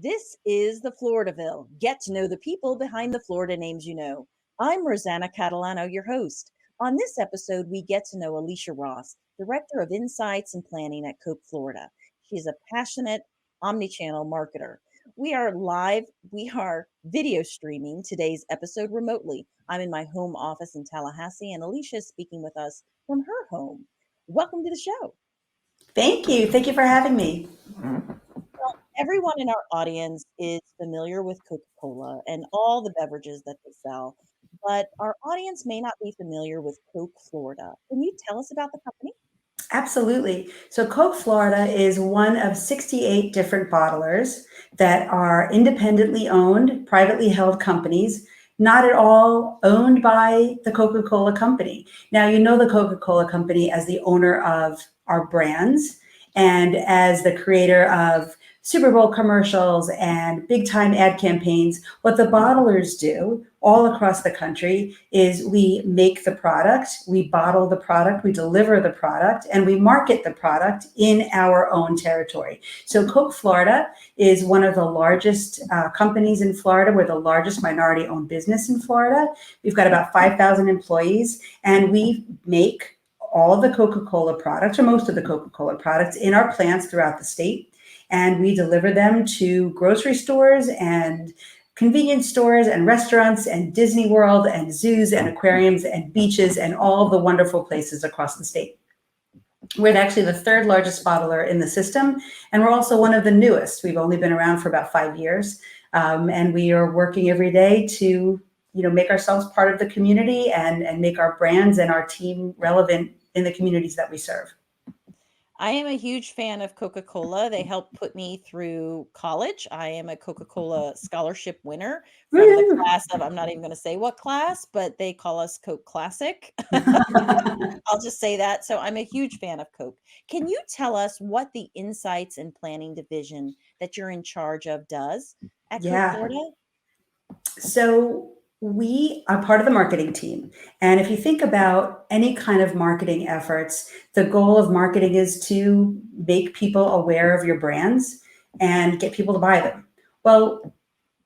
This is the Floridaville. Get to know the people behind the Florida names you know. I'm Rosanna Catalano, your host. On this episode, we get to know Alysia Ross, Director of Insights and Planning at Coke Florida. She's a passionate omni-channel marketer. We are video streaming today's episode remotely. I'm in my home office in Tallahassee, and Alysia is speaking with us from her home. Welcome to the show. Thank you. Thank you for having me. Well, everyone in our audience is familiar with Coca-Cola and all the beverages that they sell, but our audience may not be familiar with Coke Florida. Can you tell us about the company? Absolutely. So Coke Florida is one of 68 different bottlers that are independently owned, privately held companies, not at all owned by the Coca-Cola company. Now, you know the Coca-Cola company as the owner of our brands and as the creator of Super Bowl commercials and big time ad campaigns. What the bottlers do all across the country is we make the product, we bottle the product, we deliver the product, and we market the product in our own territory. So Coke Florida is one of the largest companies in Florida. We're the largest minority owned business in Florida. We've got about 5,000 employees, and we make all the Coca-Cola products, or most of the Coca-Cola products, in our plants throughout the state. And we deliver them to grocery stores and convenience stores and restaurants and Disney World and zoos and aquariums and beaches and all the wonderful places across the state. We're actually the third largest bottler in the system, and we're also one of the newest. We've only been around for about 5 years, and we are working every day to make ourselves part of the community and make our brands and our team relevant in the communities that we serve. I am a huge fan of Coca-Cola. They helped put me through college. I am a Coca-Cola scholarship winner from the class of, I'm not even going to say what class, but they call us Coke Classic. I'll just say that. So I'm a huge fan of Coke. Can you tell us what the Insights and Planning division that you're in charge of does at Coke Florida? So we are part of the marketing team. And if you think about any kind of marketing efforts, the goal of marketing is to make people aware of your brands and get people to buy them. Well,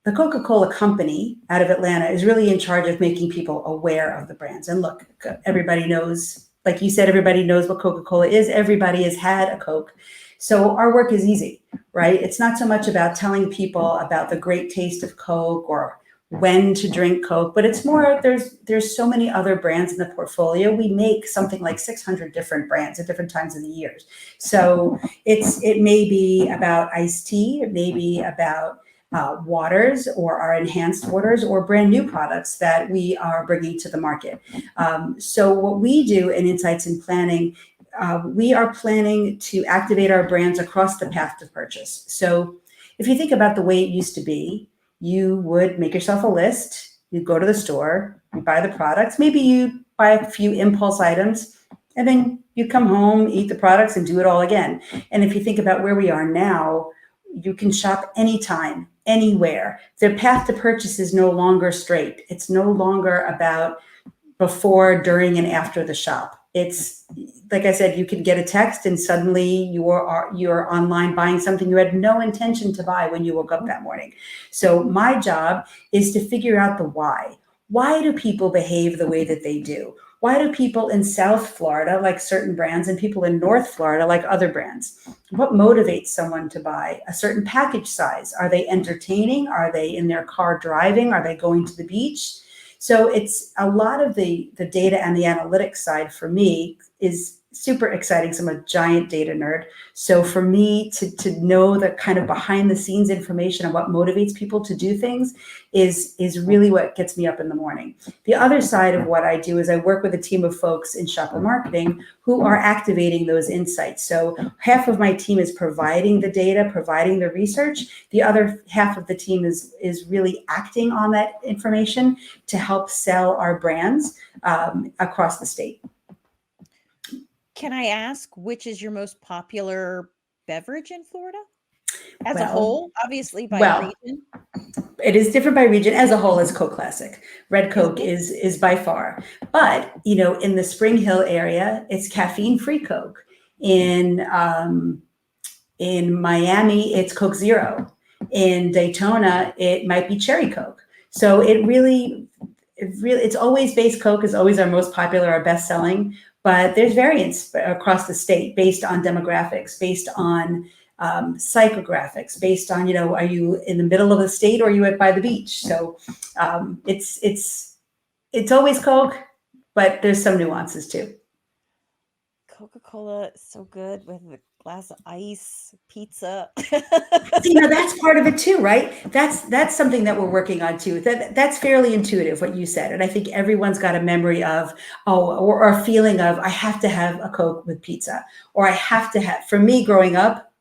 the Coca-Cola company out of Atlanta is really in charge of making people aware of the brands. And look, everybody knows, like you said, everybody knows what Coca-Cola is. Everybody has had a Coke. So our work is easy, right? It's not so much about telling people about the great taste of Coke or when to drink Coke, but it's more, there's so many other brands in the portfolio. We make something like 600 different brands at different times of the year. So it may be about iced tea, it may be about waters or our enhanced waters or brand new products that we are bringing to the market. So what we do in Insights and Planning, we are planning to activate our brands across the path to purchase. So if you think about the way it used to be, you would make yourself a list, you go to the store, you buy the products, maybe you buy a few impulse items, and then you come home, eat the products, and do it all again. And if you think about where we are now, you can shop anytime, anywhere. The path to purchase is no longer straight. It's no longer about before, during, and after the shop. It's like I said, you can get a text and suddenly you're online buying something you had no intention to buy when you woke up that morning. So my job is to figure out the why. Why do people behave the way that they do? Why do people in South Florida like certain brands and people in North Florida like other brands? What motivates someone to buy a certain package size? Are they entertaining? Are they in their car driving? Are they going to the beach? So it's a lot of the data and the analytics side for me is super exciting. So I'm a giant data nerd. So for me to know the kind of behind the scenes information on what motivates people to do things is really what gets me up in the morning. The other side of what I do is I work with a team of folks in shopper marketing who are activating those insights. So half of my team is providing the data, providing the research. The other half of the team is really acting on that information to help sell our brands across the state. Can I ask which is your most popular beverage in Florida? As a whole, obviously by region. It is different by region. As a whole, it's Coke Classic. Red Coke is by far. But, in the Spring Hill area, it's caffeine-free Coke. In Miami, it's Coke Zero. In Daytona, it might be cherry Coke. So it's always base Coke is always our most popular, our best selling, but there's variance across the state based on demographics, based on psychographics, based on, are you in the middle of the state or are you by the beach? So it's always Coke, but there's some nuances too. Coca-Cola is so good with a glass of ice, pizza. See, now that's part of it too, right? That's something that we're working on too. That's fairly intuitive what you said, and I think everyone's got a memory of or a feeling of I have to have a Coke with pizza, or I have to have. For me, growing up,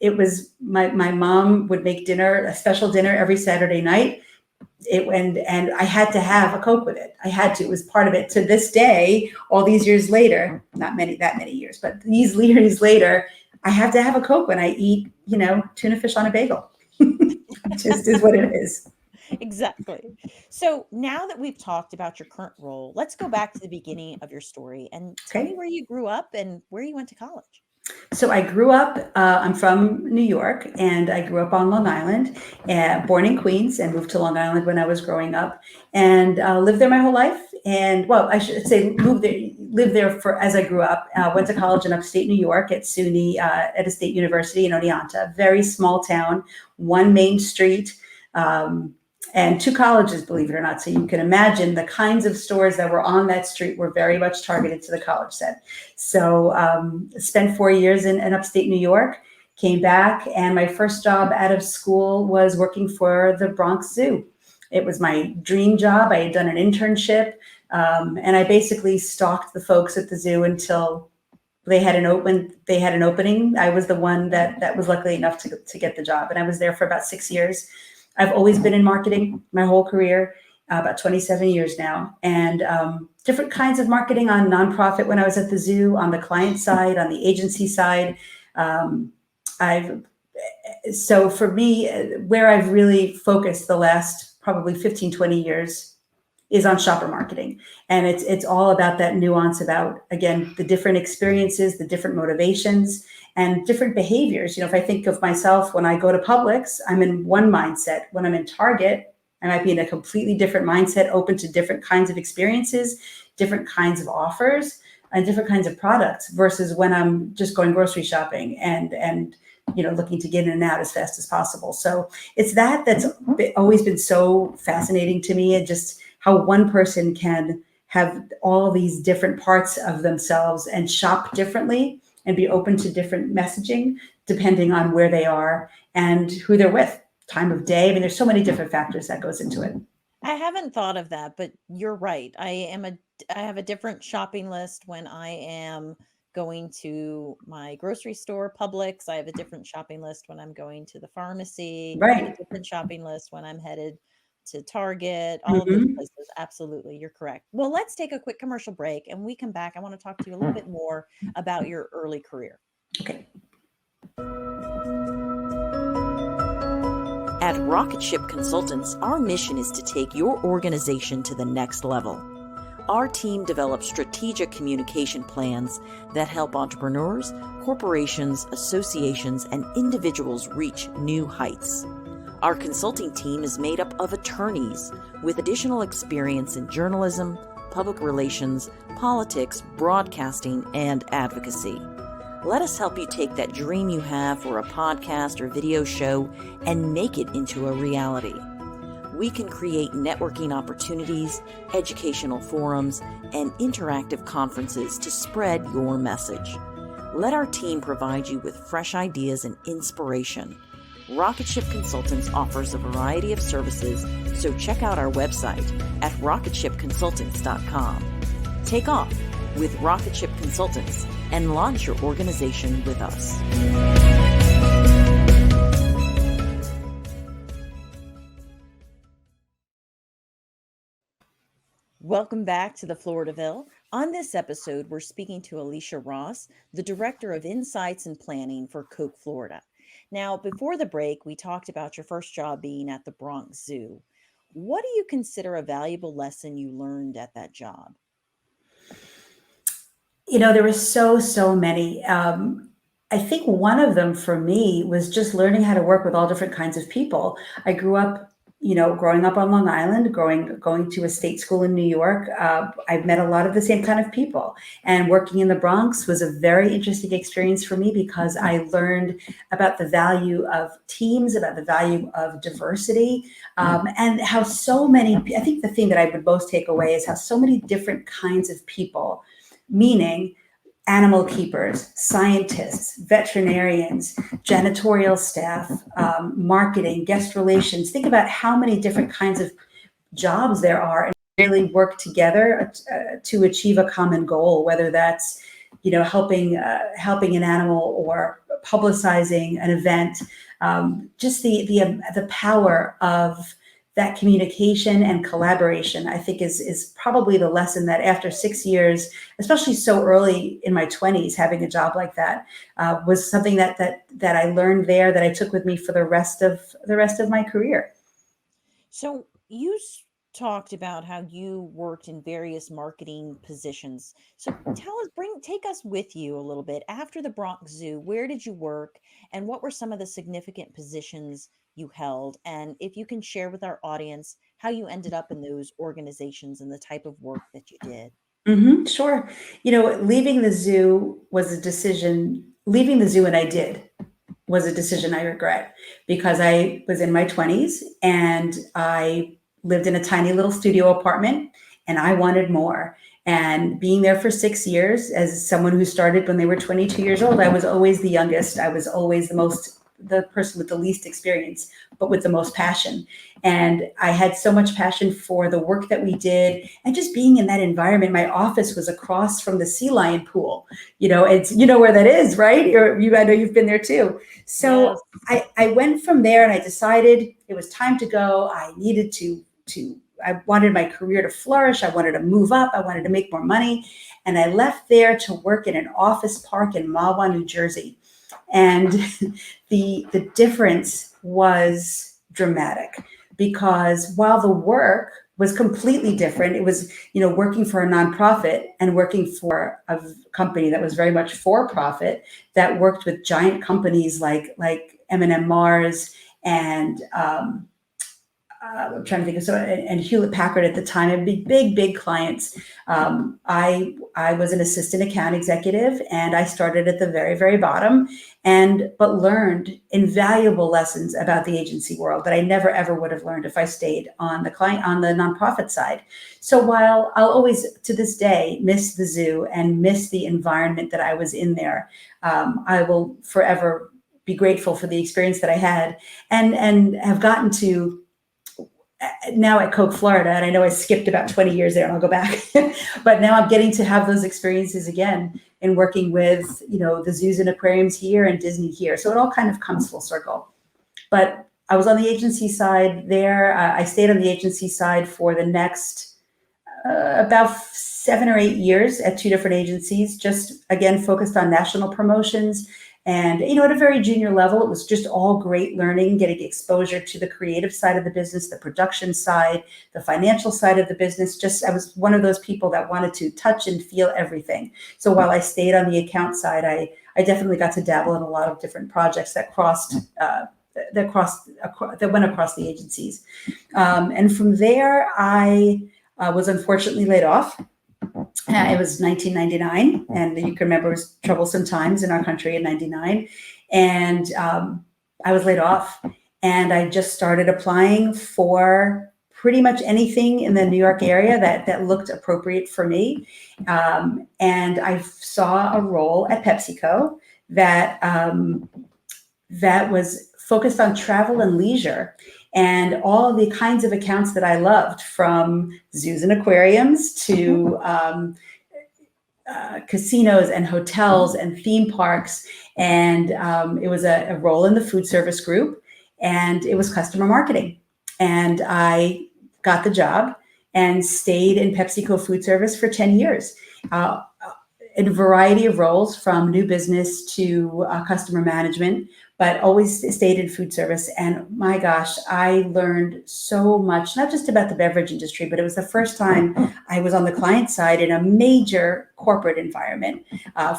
it was my mom would make dinner, a special dinner every Saturday night. And I had to have a Coke with it. I had to. It was part of it. To this day, all these years later, not that many years, but these years later, I have to have a Coke when I eat, tuna fish on a bagel. Just is what it is. Exactly. So now that we've talked about your current role, let's go back to the beginning of your story and tell me Okay. where you grew up and where you went to college. So I grew up, I'm from New York, and I grew up on Long Island, born in Queens, and moved to Long Island when I was growing up, and lived there my whole life. And well, I should say lived there for as I grew up. Went to college in upstate New York at SUNY, at a state university in Oneonta, very small town, one main street. And two colleges, believe it or not. So you can imagine the kinds of stores that were on that street were very much targeted to the college set. So spent 4 years in upstate New York, came back, and my first job out of school was working for the Bronx Zoo. It was my dream job. I had done an internship, and I basically stalked the folks at the zoo until they had an opening. I was the one that was lucky enough to get the job, and I was there for about 6 years. I've always been in marketing my whole career, about 27 years now, and different kinds of marketing on nonprofit when I was at the zoo, on the client side, on the agency side. So for me, where I've really focused the last probably 15, 20 years is on shopper marketing. And it's all about that nuance about, again, the different experiences, the different motivations, and different behaviors. If I think of myself when I go to Publix, I'm in one mindset. When I'm in Target, I might be in a completely different mindset, open to different kinds of experiences, different kinds of offers, and different kinds of products, versus when I'm just going grocery shopping and looking to get in and out as fast as possible. So it's that's always been so fascinating to me, and just how one person can have all these different parts of themselves and shop differently and be open to different messaging depending on where they are and who they're with, time of day. I mean, there's so many different factors that goes into it. I haven't thought of that, but you're right. I have a different shopping list when I am going to my grocery store, Publix. I have a different shopping list when I'm going to the pharmacy. I have a Right. different shopping list when I'm headed to Target, all of those Mm-hmm. places. Absolutely, you're correct. Well, let's take a quick commercial break and we come back. I want to talk to you a little bit more about your early career. Okay. At Rocket Ship Consultants, our mission is to take your organization to the next level. Our team develops strategic communication plans that help entrepreneurs, corporations, associations, and individuals reach new heights. Our consulting team is made up of attorneys with additional experience in journalism, public relations, politics, broadcasting, and advocacy. Let us help you take that dream you have for a podcast or video show and make it into a reality. We can create networking opportunities, educational forums, and interactive conferences to spread your message. Let our team provide you with fresh ideas and inspiration. Rocket Ship Consultants offers a variety of services, so check out our website at rocketshipconsultants.com. Take off with Rocket Ship Consultants and launch your organization with us. Welcome back to the Floridaville. On this episode, we're speaking to Alysia Ross, the Director of Insights and Planning for Coke, Florida. Now, before the break, we talked about your first job being at the Bronx Zoo. What do you consider a valuable lesson you learned at that job? There were so many. I think one of them for me was just learning how to work with all different kinds of people. I grew up, growing up on Long Island, going to a state school in New York. I've met a lot of the same kind of people, and working in the Bronx was a very interesting experience for me because I learned about the value of teams, about the value of diversity, and how so many. I think the thing that I would most take away is how so many different kinds of people, meaning animal keepers, scientists, veterinarians, janitorial staff, marketing, guest relations. Think about how many different kinds of jobs there are and really work together to achieve a common goal, whether that's, helping an animal or publicizing an event. Just the power of that communication and collaboration, I think is probably the lesson that after 6 years, especially so early in my 20s, having a job like that was something that I learned there that I took with me for the rest of my career. So you talked about how you worked in various marketing positions. So take us with you a little bit. After the Bronx Zoo, where did you work and what were some of the significant positions you held? And if you can share with our audience how you ended up in those organizations and the type of work that you did. Sure. Leaving the zoo was a decision. Leaving the zoo, and I did, was a decision I regret because I was in my 20s and I lived in a tiny little studio apartment and I wanted more. And being there for 6 years, as someone who started when they were 22 years old, I was always the youngest. I was always the person with the least experience, but with the most passion. And I had so much passion for the work that we did and just being in that environment. My office was across from the sea lion pool. It's, where that is, right? I know you've been there too. So Yes. I went from there and I decided it was time to go. I needed I wanted my career to flourish. I wanted to move up. I wanted to make more money. And I left there to work in an office park in Mahwah, New Jersey. And the difference was dramatic because while the work was completely different, it was, working for a nonprofit and working for a company that was very much for profit, that worked with giant companies like M&M Mars and I'm trying to think of and Hewlett Packard at the time, and big clients. I was an assistant account executive, and I started at the very, very bottom, but learned invaluable lessons about the agency world that I never ever would have learned if I stayed on the nonprofit side. So while I'll always to this day miss the zoo and miss the environment that I was in there, I will forever be grateful for the experience that I had and have gotten to now at Coke, Florida, and I know I skipped about 20 years there and I'll go back, but now I'm getting to have those experiences again in working with, the zoos and aquariums here and Disney here. So it all kind of comes full circle. But I was on the agency side there. I stayed on the agency side for the next about 7 or 8 years at 2 different agencies, just again, focused on national promotions. And, at a very junior level, it was just all great learning, getting exposure to the creative side of the business, the production side, the financial side of the business. I was one of those people that wanted to touch and feel everything. So while I stayed on the account side, I definitely got to dabble in a lot of different projects that went across the agencies. And from there, I was unfortunately laid off. It was 1999, and you can remember it was troublesome times in our country in 99. And I was laid off, and I just started applying for pretty much anything in the New York area that looked appropriate for me. And I saw a role at PepsiCo that was focused on travel and leisure and all the kinds of accounts that I loved, from zoos and aquariums to casinos and hotels and theme parks. And it was a role in the food service group, and it was customer marketing. And I got the job and stayed in PepsiCo food service for 10 years. In a variety of roles, from new business to customer management, but always stayed in food service. And my gosh, I learned so much, not just about the beverage industry, but it was the first time I was on the client side in a major corporate environment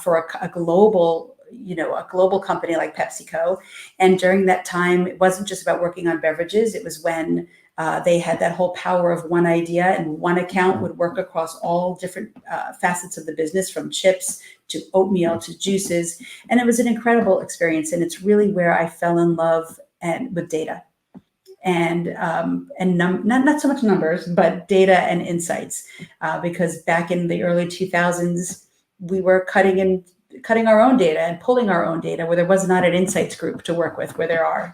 for a global a global company like PepsiCo. And during that time, it wasn't just about working on beverages. It was when they had that whole power of one idea, and one account would work across all different facets of the business, from chips to oatmeal to juices. And it was an incredible experience. And it's really where I fell in love with data. And not so much numbers, but data and insights, because back in the early 2000s, we were cutting our own data and pulling our own data where there was not an insights group to work with, where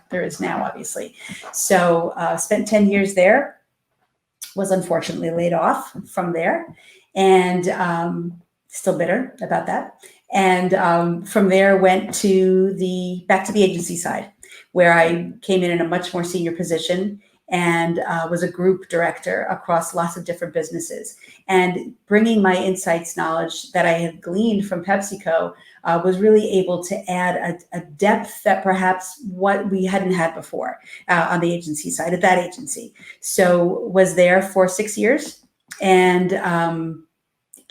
there is now, obviously. So spent 10 years there, was unfortunately laid off from there, and still bitter about that. And from there went back to the agency side, where I came in a much more senior position and was a group director across lots of different businesses. And bringing my insights knowledge that I had gleaned from PepsiCo was really able to add a depth that perhaps what we hadn't had before on the agency side at that agency. So was there for 6 years, and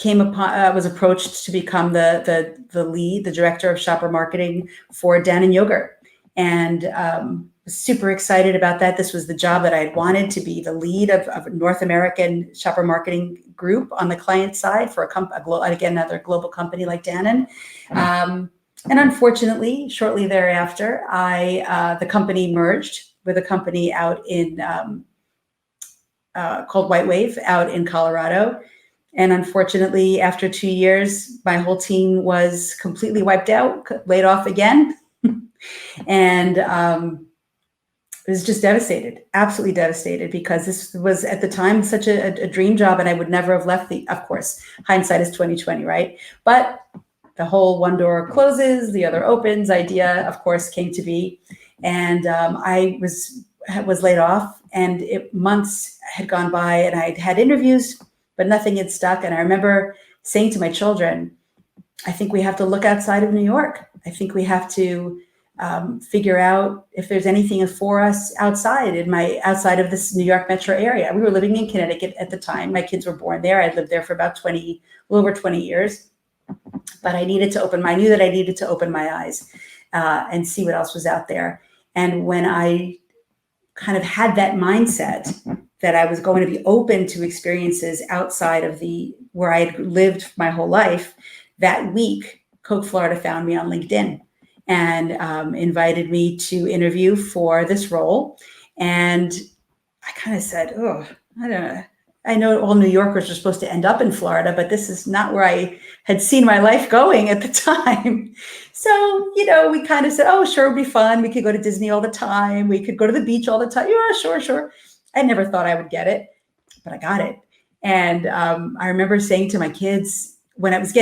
was approached to become the director of shopper marketing for Dannon Yogurt. And super excited about that. This was the job that I had wanted, to be the lead of North American shopper marketing group on the client side for another global company like Dannon. And unfortunately, shortly thereafter, the company merged with a company out in called White Wave out in Colorado. And unfortunately, after 2 years, my whole team was completely wiped out, laid off again. And was just devastated, absolutely devastated, because this was at the time such a dream job, and I would never have left of course, hindsight is 2020, right? But the whole one door closes, the other opens idea, of course, came to be. And I was laid off, and months had gone by, and I'd had interviews, but nothing had stuck. And I remember saying to my children, I think we have to look outside of New York. I think we have to figure out if there's anything for us outside of this New York metro area. We were living in Connecticut at the time. My kids were born there. I'd lived there for about a little over 20 years. But I knew that I needed to open my eyes and see what else was out there. And when I kind of had that mindset that I was going to be open to experiences outside of where I had lived my whole life, that week, Coke Florida found me on LinkedIn and invited me to interview for this role. And I kind of said, oh, I don't know. I know all New Yorkers are supposed to end up in Florida, but this is not where I had seen my life going at the time. So, we kind of said, oh, sure, it'd be fun. We could go to Disney all the time. We could go to the beach all the time. Yeah, sure. I never thought I would get it, but I got it. And I remember saying to my kids, when it was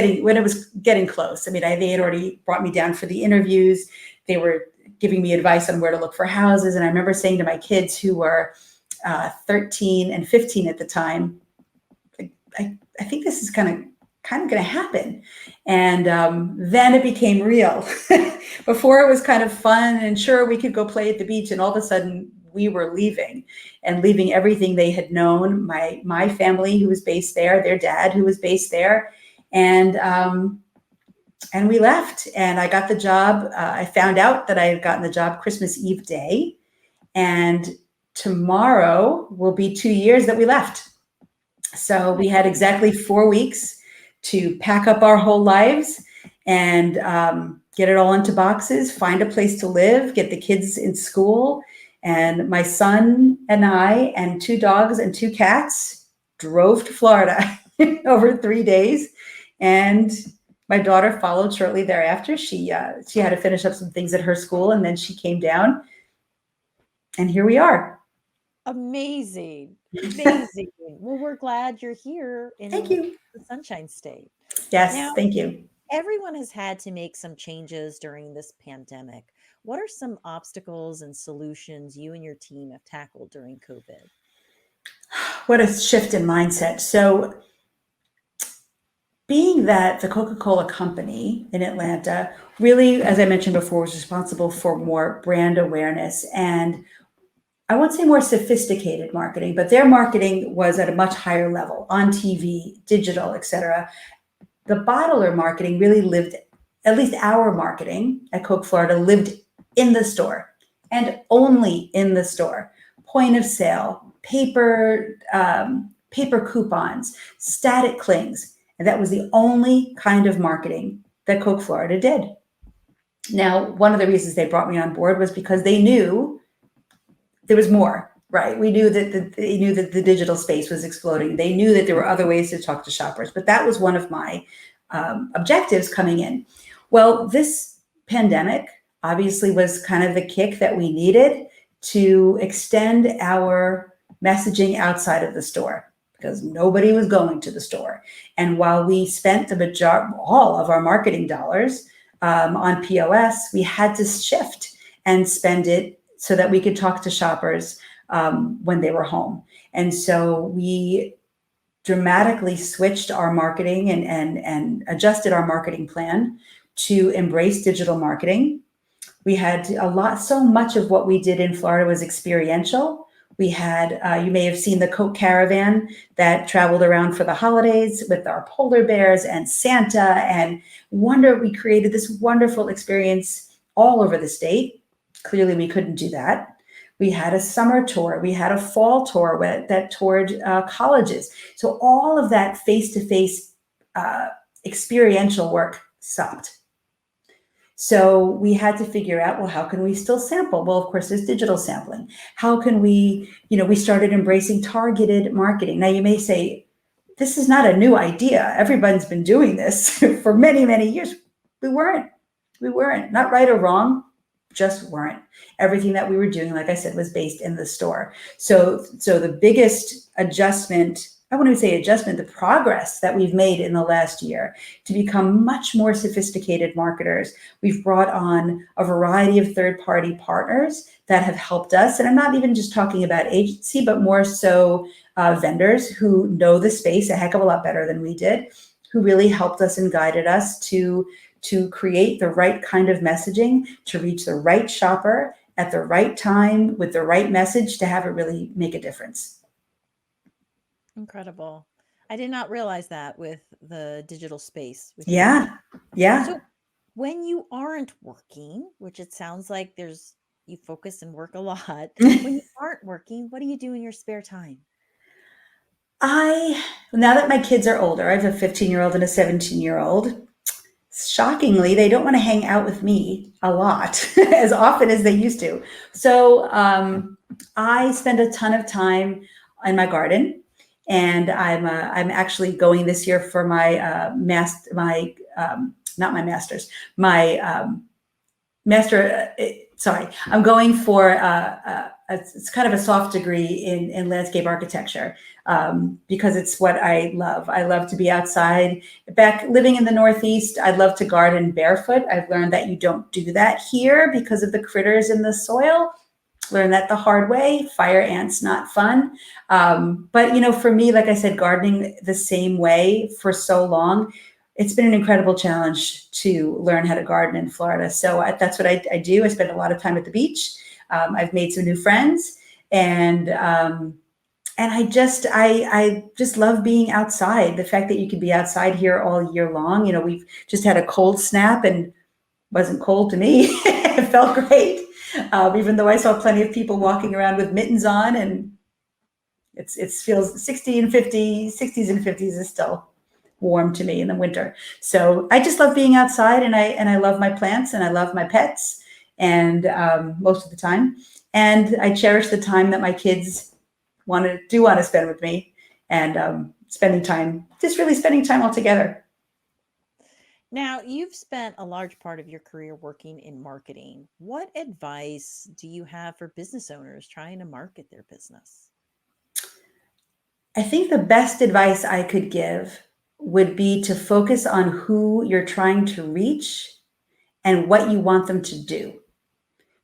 getting close, they had already brought me down for the interviews. They were giving me advice on where to look for houses. And I remember saying to my kids, who were 13 and 15 at the time, I think this is kind of going to happen. And then it became real. Before it was kind of fun and sure, we could go play at the beach. And all of a sudden we were leaving everything they had known, my family who was based there, their dad who was based there. And we left, and I got the job. I found out that I had gotten the job Christmas Eve day, and tomorrow will be 2 years that we left. So we had exactly 4 weeks to pack up our whole lives and get it all into boxes, find a place to live, get the kids in school. And my son and I and 2 dogs and 2 cats drove to Florida over 3 days. And my daughter followed shortly thereafter. She had to finish up some things at her school, and then she came down. And here we are. Amazing. Well, we're glad you're here in Thank you. The Sunshine State. Yes, Now, thank you. Everyone has had to make some changes during this pandemic. What are some obstacles and solutions you and your team have tackled during COVID? What a shift in mindset. So, being that the Coca-Cola company in Atlanta really, as I mentioned before, was responsible for more brand awareness and I won't say more sophisticated marketing, but their marketing was at a much higher level on TV, digital, et cetera. The bottler marketing really lived at least our marketing at Coke Florida lived in the store and only in the store. Point of sale, paper coupons, static clings. And that was the only kind of marketing that Coke Florida did. Now, one of the reasons they brought me on board was because they knew there was more, right? We knew that they knew that the digital space was exploding. They knew that there were other ways to talk to shoppers, but that was one of my objectives coming in. Well, this pandemic obviously was kind of the kick that we needed to extend our messaging outside of the store, because nobody was going to the store. And while we spent all of our marketing dollars on POS, we had to shift and spend it so that we could talk to shoppers when they were home. And so we dramatically switched our marketing and adjusted our marketing plan to embrace digital marketing. We had so much of what we did in Florida was experiential. We had, you may have seen the Coke caravan that traveled around for the holidays with our polar bears and Santa and we created this wonderful experience all over the state. Clearly we couldn't do that. We had a summer tour. We had a fall tour that toured colleges. So all of that face-to-face experiential work stopped. So we had to figure out, well, how can we still sample? Well, of course, there's digital sampling. How can we, we started embracing targeted marketing. Now you may say, this is not a new idea. Everyone's been doing this for many, many years. We weren't, not right or wrong, just weren't. Everything that we were doing, like I said, was based in the store. So the biggest adjustment, I wouldn't even say adjustment, the progress that we've made in the last year to become much more sophisticated marketers. We've brought on a variety of third-party partners that have helped us. And I'm not even just talking about agency, but more so vendors who know the space a heck of a lot better than we did, who really helped us and guided us to create the right kind of messaging, to reach the right shopper at the right time with the right message to have it really make a difference. Incredible. I did not realize that with the digital space. Yeah. So when you aren't working, which it sounds like you focus and work a lot. When you aren't working, what do you do in your spare time? Now that my kids are older, I have a 15-year-old and a 17-year-old. Shockingly, they don't want to hang out with me a lot as often as they used to. So I spend a ton of time in my garden, and I'm actually going this year for my I'm going for it's kind of a soft degree in landscape architecture because it's what I love. I love to be outside. Back living in the Northeast, I love to garden barefoot. I've learned that you don't do that here because of the critters in the soil. Learned that the hard way. Fire ants, not fun. But for me, like I said, gardening the same way for so long, it's been an incredible challenge to learn how to garden in Florida. So that's what I do. I spend a lot of time at the beach. I've made some new friends, and I just love being outside. The fact that you can be outside here all year long. We've just had a cold snap, and it wasn't cold to me. It felt great, even though I saw plenty of people walking around with mittens on, and it feels 60s and 50s is still warm to me in the winter. So I just love being outside, and I love my plants, and I love my pets, and most of the time, and I cherish the time that my kids want to spend with me, and spending time all together. Now, you've spent a large part of your career working in marketing. What advice do you have for business owners trying to market their business? I think the best advice I could give would be to focus on who you're trying to reach and what you want them to do.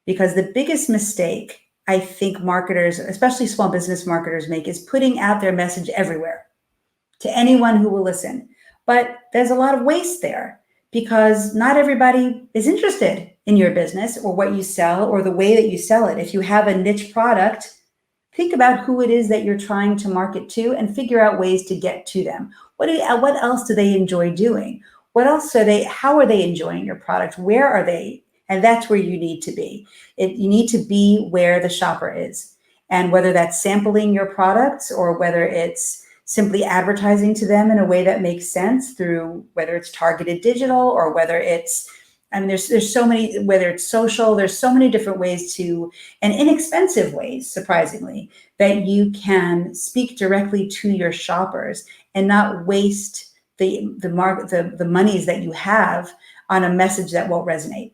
Because the biggest mistake I think marketers, especially small business marketers, make is putting out their message everywhere to anyone who will listen. But there's a lot of waste there because not everybody is interested in your business or what you sell or the way that you sell it. If you have a niche product, think about who it is that you're trying to market to and figure out ways to get to them. What else do they enjoy doing? What else are they, how are they enjoying your product? Where are they? And that's where you need to be. You need to be where the shopper is. And whether that's sampling your products or whether it's simply advertising to them in a way that makes sense through whether it's targeted digital or whether it's, I mean, there's so many, whether it's social, there's so many different ways to, and inexpensive ways, surprisingly, that you can speak directly to your shoppers and not waste the monies that you have on a message that won't resonate.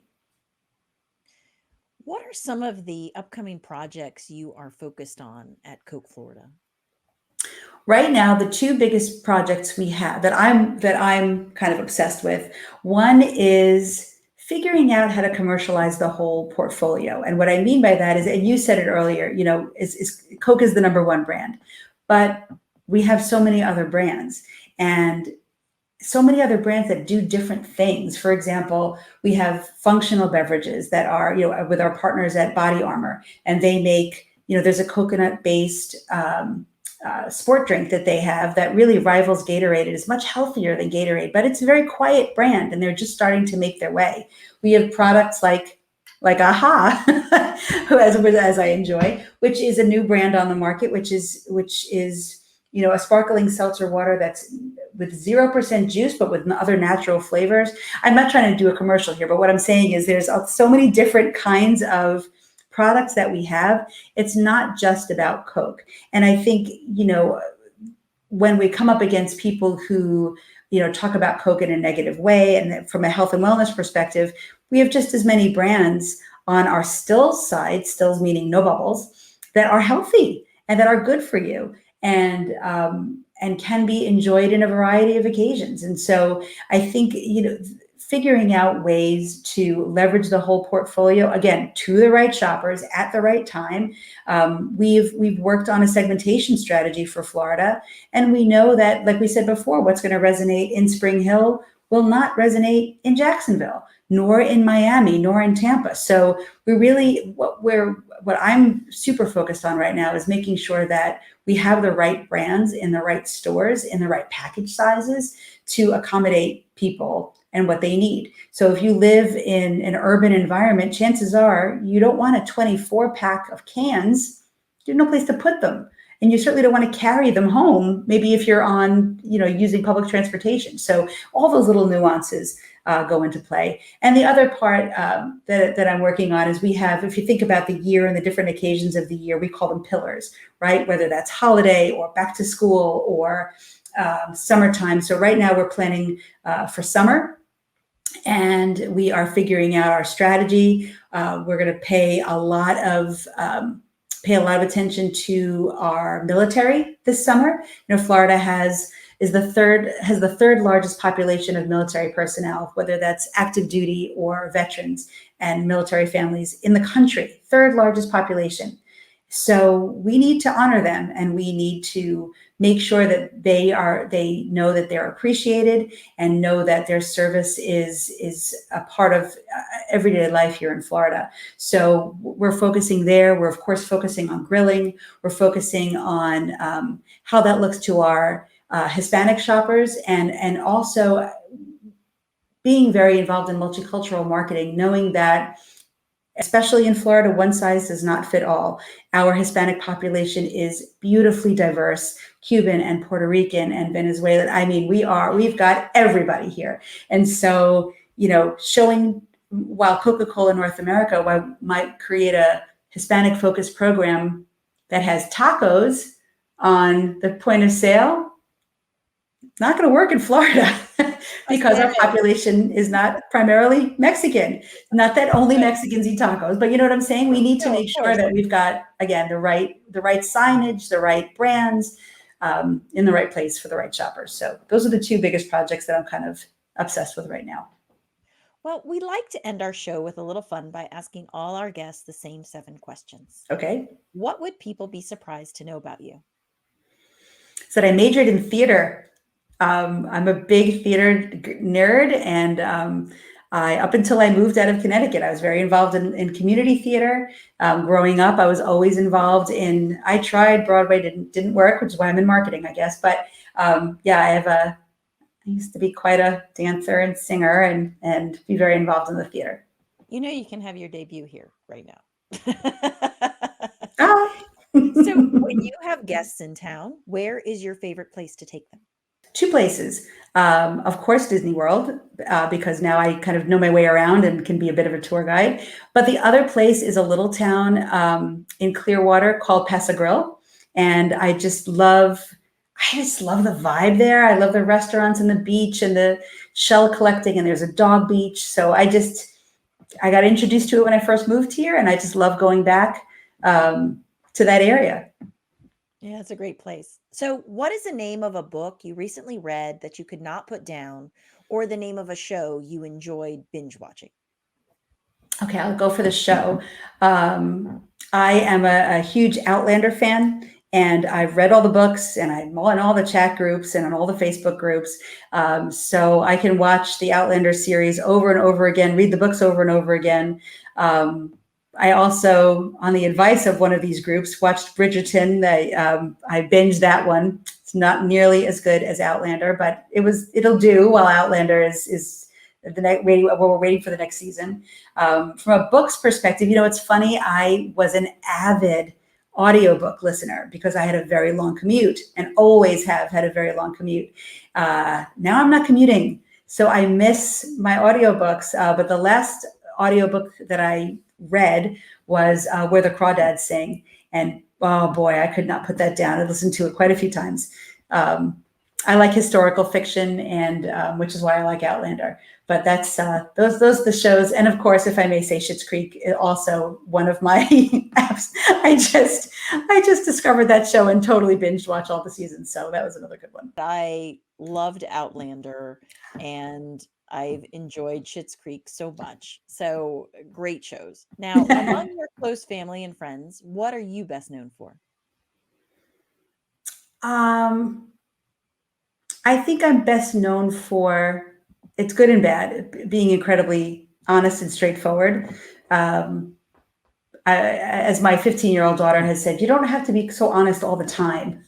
What are some of the upcoming projects you are focused on at Coke Florida? Right now, the two biggest projects we have that I'm kind of obsessed with, one is figuring out how to commercialize the whole portfolio. And what I mean by that is, and you said it earlier, is Coke is the number one brand, but we have so many other brands and so many other brands that do different things. For example, we have functional beverages that are, with our partners at Body Armor, and they make, there's a coconut-based sport drink that they have that really rivals Gatorade. It is much healthier than Gatorade, but it's a very quiet brand, and they're just starting to make their way. We have products like AHA, as I enjoy, which is a new brand on the market, which is a sparkling seltzer water that's with 0% juice, but with other natural flavors. I'm not trying to do a commercial here, but what I'm saying is there's so many different kinds of products that we have. It's not just about Coke. And I think, when we come up against people who, talk about Coke in a negative way, and from a health and wellness perspective, we have just as many brands on our stills side, stills meaning no bubbles, that are healthy and that are good for you. And can be enjoyed in a variety of occasions. And so I think, figuring out ways to leverage the whole portfolio, again, to the right shoppers at the right time. We've worked on a segmentation strategy for Florida. And we know that, like we said before, what's going to resonate in Spring Hill will not resonate in Jacksonville, nor in Miami, nor in Tampa. So what I'm super focused on right now is making sure that we have the right brands in the right stores, in the right package sizes to accommodate people and what they need. So if you live in an urban environment, chances are you don't want a 24-pack of cans. There's no place to put them. And you certainly don't want to carry them home, maybe if you're on, using public transportation. So all those little nuances go into play. And the other part that I'm working on is we have, if you think about the year and the different occasions of the year, we call them pillars, right? Whether that's holiday or back to school or summertime. So right now we're planning for summer. And we are figuring out our strategy. We're going to pay a lot of attention to our military this summer. Florida has the third largest population of military personnel, whether that's active duty or veterans and military families in the country. Third largest population. So we need to honor them, and we need to make sure that they know that they're appreciated and know that their service is a part of everyday life here in Florida. So we're focusing there. We're of course focusing on grilling. We're focusing on how that looks to our Hispanic shoppers, and also being very involved in multicultural marketing, knowing that especially in Florida, one size does not fit all. Our Hispanic population is beautifully diverse, Cuban and Puerto Rican and Venezuelan. I mean, we've got everybody here. And so, showing, while Coca-Cola North America might create a Hispanic focused program that has tacos on the point of sale, it's not going to work in Florida. Because our population is not primarily Mexican. Not that only Mexicans eat tacos, but you know what I'm saying? We need to make sure that we've got, again, the right signage, the right brands, in the right place for the right shoppers. So those are the two biggest projects that I'm kind of obsessed with right now. Well, we like to end our show with a little fun by asking all our guests the same 7 questions. Okay. What would people be surprised to know about you? So I majored in theater. I'm a big theater nerd, and up until I moved out of Connecticut, I was very involved in community theater. Growing up, I was always involved I tried Broadway, didn't work, which is why I'm in marketing, I guess. But I have I used to be quite a dancer and singer and be very involved in the theater. You know, you can have your debut here right now. Ah. So, when you have guests in town, where is your favorite place to take them? Two places. Of course, Disney World, because now I kind of know my way around and can be a bit of a tour guide. But the other place is a little town in Clearwater called Paso Grill. And I just love the vibe there. I love the restaurants and the beach and the shell collecting, and there's a dog beach. So I got introduced to it when I first moved here, and I just love going back to that area. Yeah, it's a great place. So, what is the name of a book you recently read that you could not put down, or the name of a show you enjoyed binge watching? Okay, I'll go for the show. I am a huge Outlander fan, and I've read all the books, and I'm in all the chat groups and on all the Facebook groups. So I can watch the Outlander series over and over again, read the books over and over again. I also, on the advice of one of these groups, watched Bridgerton. I binged that one. It's not nearly as good as Outlander, but it'll do while Outlander is the next waiting. We're waiting for the next season. From a book's perspective, it's funny. I was an avid audiobook listener because I had a very long commute and always have had a very long commute. Now I'm not commuting, so I miss my audiobooks. But the last audiobook that I read was Where the Crawdads Sing. And oh boy, I could not put that down. I listened to it quite a few times. I like historical fiction, and which is why I like Outlander. But that's those are the shows, and of course, if I may say, Schitt's Creek is also one of my apps. I just discovered that show and totally binged watch all the seasons. So that was another good one. I loved Outlander, and I've enjoyed Schitt's Creek so much. So, great shows. Now, among your close family and friends, what are you best known for? Um, I think I'm best known for it's good and bad, being incredibly honest and straightforward. Um, as my 15-year-old daughter has said, you don't have to be so honest all the time.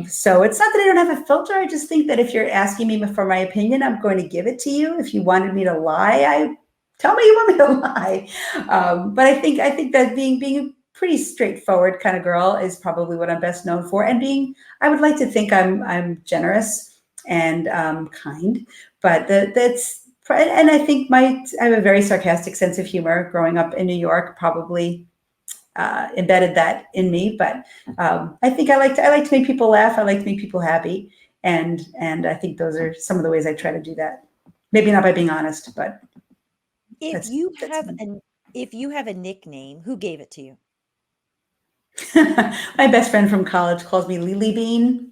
So it's not that I don't have a filter. I just think that if you're asking me for my opinion, I'm going to give it to you. If you wanted me to lie, tell me you want me to lie. But I think that being a pretty straightforward kind of girl is probably what I'm best known for. And I would like to think I'm generous and kind, but and I think I have a very sarcastic sense of humor. Growing up in New York probably embedded that in me. But I think I like to make people laugh. I like to make people happy, and I think those are some of the ways I try to do that. Maybe not by being honest, but If that's you that's have an if you have a nickname, who gave it to you? my best friend from college calls me Lily Bean.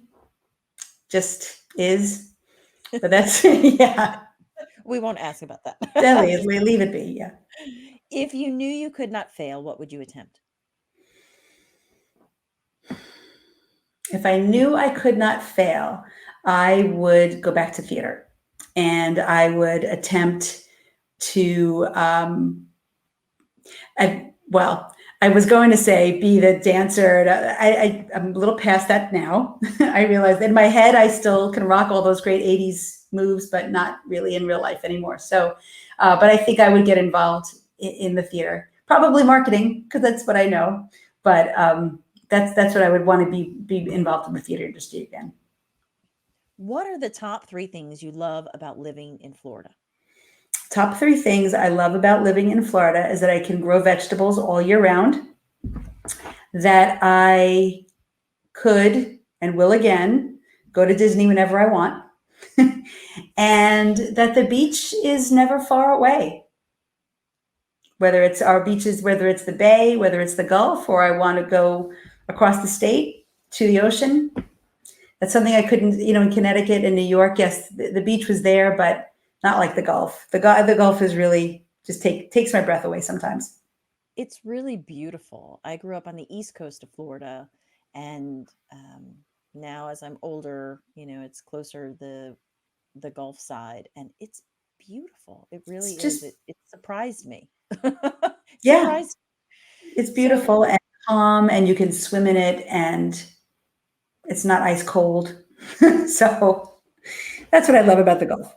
Just is, but that's yeah. We won't ask about that. Leave it be. Yeah. If you knew you could not fail, what would you attempt? If I knew I could not fail, I would go back to theater, and I would attempt to. I was going to say be the dancer. I'm a little past that now. I realize in my head I still can rock all those great '80s moves, but not really in real life anymore. So, but I think I would get involved in the theater, probably marketing, because that's what I know. But that's what I would want to be involved in the theater industry again. What are the top 3 things you love about living in Florida? Top 3 things I love about living in Florida is that I can grow vegetables all year round, that I could and will again go to Disney whenever I want, and that the beach is never far away. Whether it's our beaches, whether it's the bay, whether it's the Gulf, or I want to go across the state to the ocean. That's something I couldn't, in Connecticut and New York. Yes, the beach was there, but not like the Gulf. The Gulf is really just takes my breath away sometimes. It's really beautiful. I grew up on the East Coast of Florida, and now as I'm older, it's closer the Gulf side, and it's beautiful. It really It's is. just, It surprised me. yeah, Surprised. it's So, beautiful and calm, and you can swim in it, and it's not ice cold. So That's what I love about the golf.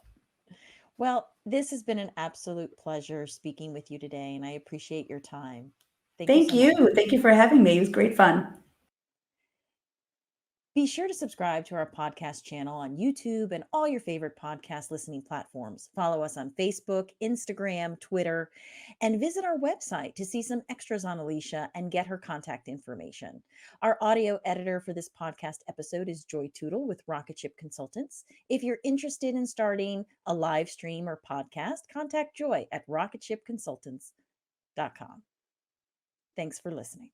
Well, this has been an absolute pleasure speaking with you today, and I appreciate your time. Thank you Thank so much. you. Thank you for having me. It was great fun. Be sure to subscribe to our podcast channel on YouTube and all your favorite podcast listening platforms. Follow us on Facebook, Instagram, Twitter, and visit our website to see some extras on Alysia and get her contact information. Our audio editor for this podcast episode is Joy Tootle with Rocket Ship Consultants. If you're interested in starting a live stream or podcast, contact Joy at rocketshipconsultants.com. Thanks for listening.